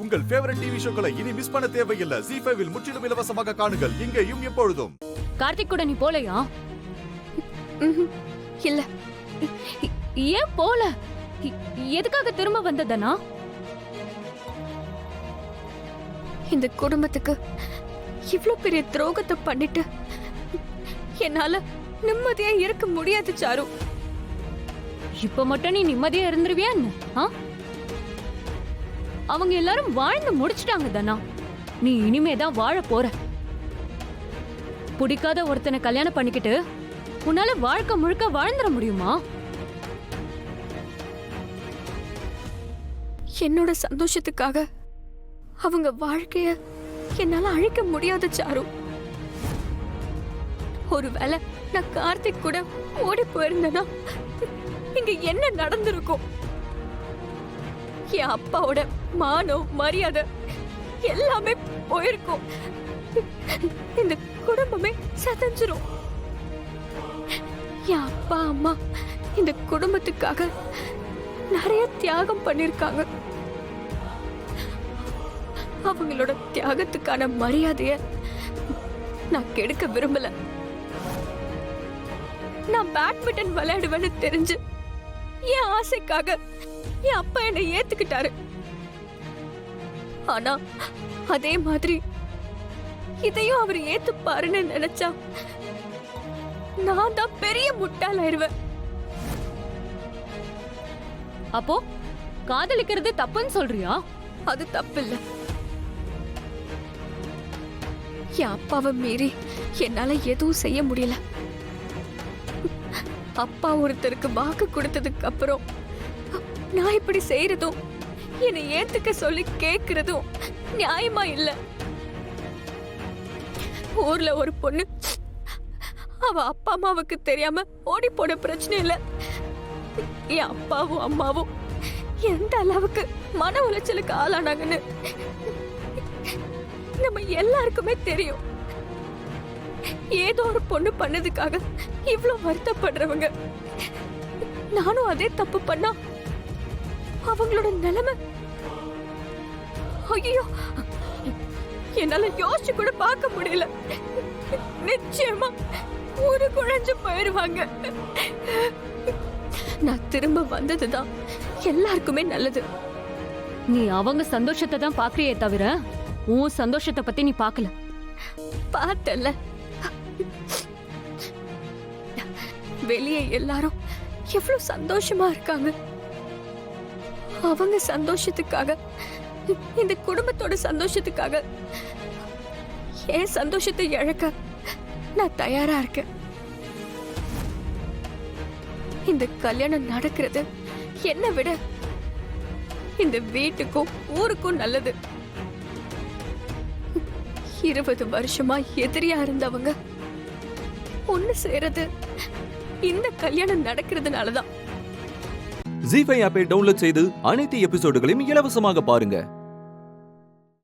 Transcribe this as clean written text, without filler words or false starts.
உங்கள் favourite TV ஷோக்களை இனி miss பண்ண தேவையில்லை. ZEE5 இல் முற்றிலும் இலவசமாக காணுங்கள், இங்கேயும் எப்பொழுதும். கார்த்திக் கூட நீ போலையா? இல்ல. ஏன் போல? எதுக்காக திரும்ப வந்ததனா? இந்த குடும்பத்துக்கு இவ்ளோ பெரிய துரோகத்தை பண்ணிட்டு என்னால நிம்மதியா இருக்க முடியாது சாரு. இப்ப மட்டும் நீ நிம்மதியா இருந்துருவியா என்ன? அவங்க எல்லாரும் வாழ்ந்து முடிச்சிட்டாங்க தானா. நீ இனிமேதான் வாழ போற. பிடிக்காத ஒருத்தனை கல்யாணம் பண்ணிக்கிட்டு உன்னால வாழ்க்கை முழுக்க வாழ்ந்துட முடியுமா? என்னோட சந்தோஷத்துக்காக அவங்க வாழ்க்கைய என்னால அழிக்க முடியாது சாரு. ஒருவேளை நான் கார்த்திக் கூட ஓடி போயிருந்தேன்னா இங்க என்ன நடந்திருக்கும்? என் அப்பாவோட மானம் மரியாதை எல்லாமே போயிருக்கும். இந்த குடும்பமே சதஞ்சிரும். என் அப்பா அம்மா இந்த குடும்பத்துக்காக நிறைய தியாகம் பண்ணிருக்காங்க. அவங்களோட தியாகத்துக்கான மரியாதைய நான் கெடுக்க விரும்பல. நான் பேட்மிண்டன் விளையாடுவேன்னு தெரிஞ்சு என் ஆசைக்காக என் அப்பா என்னை ஏத்துக்கிட்டாரு. ஆனா அதே மாதிரி இதையும் அவர் ஏத்துப்பாருன்னு நினைச்சா நான் தான் பெரிய முட்டாளாயிருவேன். அப்போ காதலிக்கிறது தப்புன்னு சொல்றியா? அது தப்பு இல்ல. என் அப்பாவை மீறி என்னால எதுவும் செய்ய முடியல. அப்பா ஒருத்தருக்கு வாக்கு கொடுத்ததுக்கு அப்புறம் நான் இப்படி செய்யறதும் என்னை ஏத்துக்க சொல்லி கேக்குறதும் நியாயமா இல்ல. ஊர்ல ஒரு பொண்ணு அவ அப்பா அம்மாவுக்கு தெரியாம ஓடி போன பிரச்சனை இல்ல. என் அப்பாவும் அம்மாவும் எந்த அளவுக்கு மன உளைச்சலுக்கு ஆளானாங்கன்னு நம்ம எல்லாருக்குமே தெரியும். ஏதோ ஒரு பொண்ணு பண்ணதுக்காக இவ்வளவு வருத்தப்படுறவங்க நானும் அதே தப்பு பண்ணா அவங்களோட நிலைமை ஐயோ என்னால யோசிச்சு கூட பார்க்க முடியல. நிச்சயமா ஒரு குழஞ்சு போயிருவாங்க. நான் திரும்ப வந்ததுதான் எல்லாருக்குமே நல்லது. நீ அவங்க சந்தோஷத்தை தான் பாக்குறியே தவிர உன் சந்தோஷத்தை பத்தி நீ பாக்கல. பார்த்தல, வெளியே எல்லாரும் எவ்வளவு சந்தோஷமா இருக்காங்க. அவங்க சந்தோஷத்துக்காக, இந்த குடும்பத்தோட சந்தோஷத்துக்காக என் சந்தோஷத்தை இழக்க நான் தயாரா இருக்கேன். இந்த கல்யாணம் நடக்கிறது என்னை விட இந்த வீட்டுக்கும் ஊருக்கும் நல்லது. 20 வருஷமா எதிரியா இருந்தவங்க ஒண்ணு சேருது இந்த கல்யாணம் நடக்கிறதுனாலதான். ZEE5 ஆப்பை டவுன்லோட் செய்து அனைத்து எபிசோடுகளையும் இலவசமாக பாருங்க.